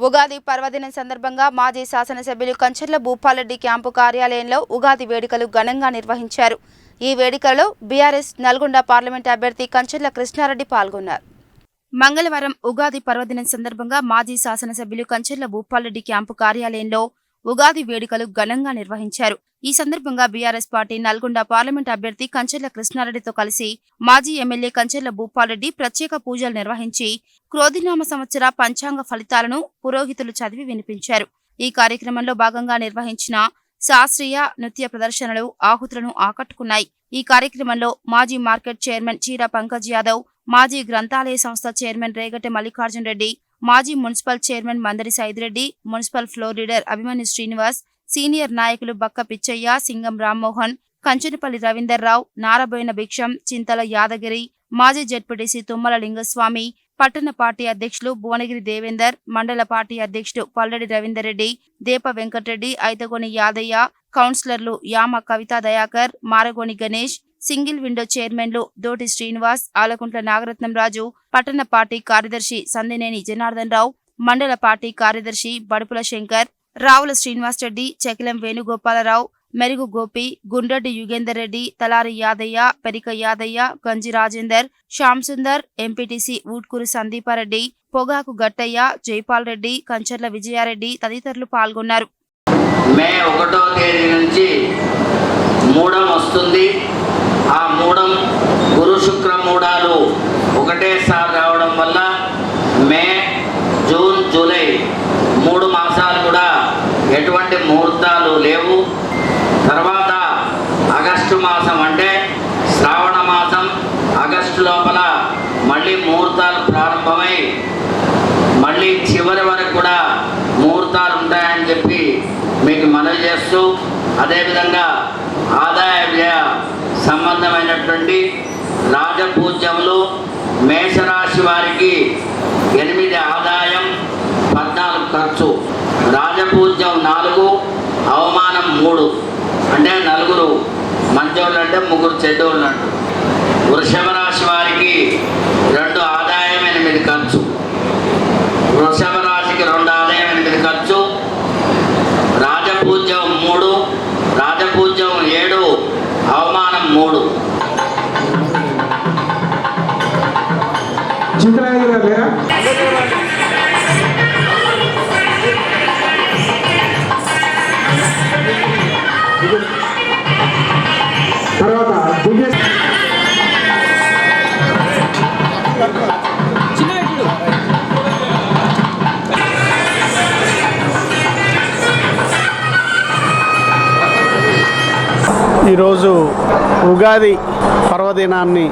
ఉగాది పర్వదినం సందర్భంగా మాజీ శాసనసభ్యులు కంచర్ల భూపాలరెడ్డి క్యాంపు కార్యాలయంలో ఉగాది వేడుకలు ఘనంగా నిర్వహించారు. ఈ వేడుకలలో బీఆర్ఎస్ నల్గొండ పార్లమెంట్ అభ్యర్థి కంచర్ల కృష్ణారెడ్డి పాల్గొన్నారు. మంగళవారం ఉగాది పర్వదినం సందర్భంగా మాజీ శాసనసభ్యులు కంచర్ల భూపాలరెడ్డి క్యాంపు కార్యాలయంలో ఉగాది వేడుకలు ఘనంగా నిర్వహించారు. ఈ సందర్భంగా బీఆర్ఎస్ పార్టీ నల్గొండ పార్లమెంట్ అభ్యర్థి కంచర్ల కృష్ణారెడ్డితో కలిసి మాజీ ఎమ్మెల్యే కంచర్ల భూపాలరెడ్డి ప్రత్యేక పూజలు నిర్వహించి క్రోధినామ సంవత్సర పంచాంగ ఫలితాలను పురోహితులు చదివి వినిపించారు. ఈ కార్యక్రమంలో భాగంగా నిర్వహించిన శాస్త్రీయ నృత్య ప్రదర్శనలు ఆహుతులను ఆకట్టుకున్నాయి. ఈ కార్యక్రమంలో మాజీ మార్కెట్ చైర్మన్ చీర పంకజ్ యాదవ్, మాజీ గ్రంథాలయ సంస్థ చైర్మన్ రేగటి మల్లికార్జున్ రెడ్డి, మాజీ municipal chairman Mandari Saidireddy, municipal floor leader Abhimanyu Srinivas, senior నాయకులు బక్క పిచ్చయ్య, సింగం రామ్మోహన్, కంచనపల్లి రవీందర్ రావు, నారబోయిన భిక్షం, చింతల యాదగిరి, మాజీ జెడ్పీటీసీ తుమ్మల లింగస్వామి, పట్టణ పార్టీ అధ్యక్షులు భువనగిరి దేవేందర్, మండల పార్టీ అధ్యక్షుడు పల్లెడి రవీందర్ రెడ్డి, దేప వెంకటరెడ్డి, ఐతగోని యాదయ్య, కౌన్సిలర్లు యామ కవితా దయాకర్, మారగోని గణేష్, సింగిల్ విండో చైర్మన్లు దోటి శ్రీనివాస్, ఆలకుంట్ల నాగరత్నం రాజు, పట్టణ పార్టీ కార్యదర్శి సందినేని జనార్దన్ రావు, మండల పార్టీ కార్యదర్శి బడుపుల శంకర్, రావుల శ్రీనివాస్ రెడ్డి, చకిలం వేణుగోపాలరావు, మెరుగు గోపి, గుండ్రెడ్డి యుగేందర్ రెడ్డి, తలారి యాదయ్య, పెరిక యాదయ్య, గంజి రాజేందర్, శ్యామ్ సుందర్, ఎంపీటీసీ ఊట్కూరు సందీపారెడ్డి, పొగాకు గట్టయ్య, జైపాల్ రెడ్డి, కంచర్ల విజయారెడ్డి తదితరులు పాల్గొన్నారు. మే 1వ తేదీ నుంచి మూడం వస్తుంది. ఆ మూడం గురు శుక్ర మూడాలు ఒకటేసారి రావడం వల్ల మే, జూన్, జూలై 3 మాసాలు కూడా ఎటువంటి ముహూర్తాలు లేవు. తర్వాత ఆగస్టు మాసం అంటే శ్రావణ మాసం, ఆగస్టు లోపల మళ్ళీ ముహూర్తాలు ప్రారంభమై మళ్ళీ చివరి వరకు కూడా ముహూర్తాలు ఉంటాయని చెప్పి మీకు మనవి చేస్తూ, అదేవిధంగా ఆదాయ వ్యయ సంబంధమైనటువంటి రాజపూజ్యములు మేషరాశి వారికి 8 ఆదాయం, 14 ఖర్చు. రాజపూజ్యం 4, అవమానం 3. అంటే 4 మంచోళ్ళు అంటే 3 చెడ్డోళ్ళు అంటు. వృషభ రాశి వారికి 2 ఆదాయం, 8 ఖర్చు. వృషభ రాశికి 2 ఆదాయం, 8 ఖర్చు. రాజపూజ్యం 3, రాజపూజ్యం 7, అవమానం 3. ఈరోజు ఉగాది పర్వదినాన్ని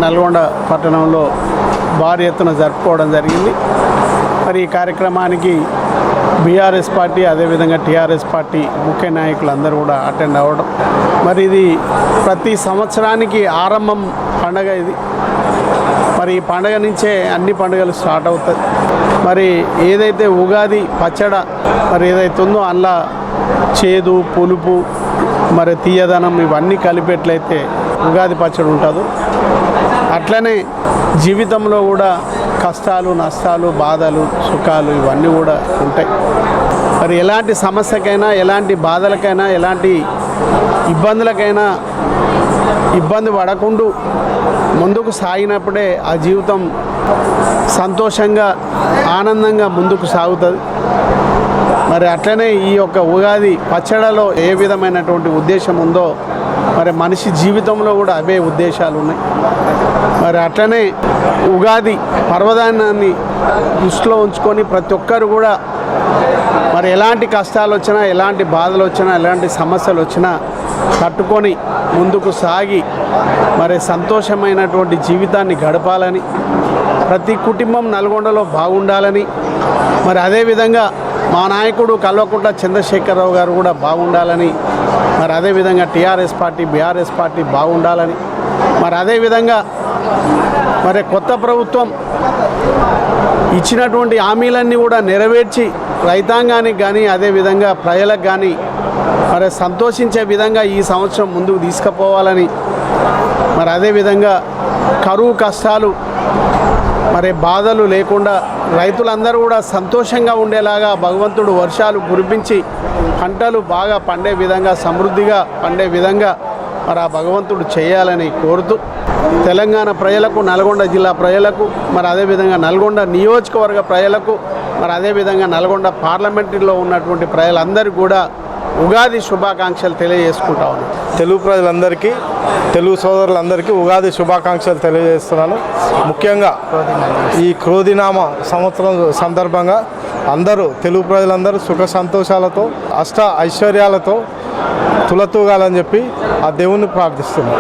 నల్గొండ పట్టణంలో భారీ ఎత్తున జరుపుకోవడం జరిగింది. మరి ఈ కార్యక్రమానికి బీఆర్ఎస్ పార్టీ అదేవిధంగా టీఆర్ఎస్ పార్టీ ముఖ్య నాయకులు అందరూ కూడా అటెండ్ అవ్వడం, మరి ఇది ప్రతి సంవత్సరానికి ఆరంభం పండగ ఇది. మరి ఈ పండగ నుంచే అన్ని పండుగలు స్టార్ట్ అవుతాయి. మరి ఏదైతే ఉగాది పచ్చడ మరి ఏదైతే ఉందో అందులో చేదు, పులుపు, మరి తీయదనం ఇవన్నీ కలిపేట్లయితే ఉగాది పచ్చడి ఉంటుందో అట్లనే జీవితంలో కూడా కష్టాలు, నష్టాలు, బాధలు, సుఖాలు ఇవన్నీ కూడా ఉంటాయి. మరి ఎలాంటి సమస్యకైనా, ఎలాంటి బాధలకైనా, ఎలాంటి ఇబ్బందులకైనా ఇబ్బంది పడకుండా ముందుకు సాగినప్పుడే ఆ జీవితం సంతోషంగా, ఆనందంగా ముందుకు సాగుతుంది. మరి అట్లనే ఈ యొక్క ఉగాది పచ్చడిలో ఏ విధమైనటువంటి ఉద్దేశం ఉందో మరి మనిషి జీవితంలో కూడా అవే ఉద్దేశాలు ఉన్నాయి. మరి అట్లనే ఉగాది పర్వదినాన్ని దృష్టిలో ఉంచుకొని ప్రతి ఒక్కరు కూడా మరి ఎలాంటి కష్టాలు వచ్చినా, ఎలాంటి బాధలు వచ్చినా, ఎలాంటి సమస్యలు వచ్చినా తట్టుకొని ముందుకు సాగి మరి సంతోషమైనటువంటి జీవితాన్ని గడపాలని, ప్రతి కుటుంబం నల్గొండలో బాగుండాలని, మరి అదేవిధంగా మా నాయకుడు కల్వకుంట్ల చంద్రశేఖరరావు గారు కూడా బాగుండాలని, మరి అదేవిధంగా టీఆర్ఎస్ పార్టీ, బీఆర్ఎస్ పార్టీ బాగుండాలని, మరి అదేవిధంగా మరి కొత్త ప్రభుత్వం ఇచ్చినటువంటి హామీలన్నీ కూడా నెరవేర్చి రైతాంగానికి కానీ అదేవిధంగా ప్రజలకు కానీ మరి సంతోషించే విధంగా ఈ సంవత్సరం ముందుకు తీసుకుపోవాలని, మరి అదేవిధంగా కరువు కష్టాలు మరి బాధలు లేకుండా రైతులందరూ కూడా సంతోషంగా ఉండేలాగా భగవంతుడు వర్షాలు కురిపించి పంటలు బాగా పండే విధంగా సమృద్ధిగా పండే విధంగా మరి ఆ భగవంతుడు చేయాలని కోరుతూ తెలంగాణ ప్రజలకు, నల్గొండ జిల్లా ప్రజలకు, మరి అదేవిధంగా నల్గొండ నియోజకవర్గ ప్రజలకు, మరి అదేవిధంగా నల్గొండ పార్లమెంటులో ఉన్నటువంటి ప్రజలందరికీ కూడా ఉగాది శుభాకాంక్షలు తెలియజేసుకుంటా ఉన్నాను. తెలుగు ప్రజలందరికీ, తెలుగు సోదరులందరికీ ఉగాది శుభాకాంక్షలు తెలియజేస్తున్నాను. ముఖ్యంగా ఈ క్రోధినామ సంవత్సరం సందర్భంగా అందరూ తెలుగు ప్రజలందరూ సుఖ సంతోషాలతో, అష్ట ఐశ్వర్యాలతో తులతూగాలని చెప్పి ఆ దేవుణ్ణి ప్రార్థిస్తున్నాను.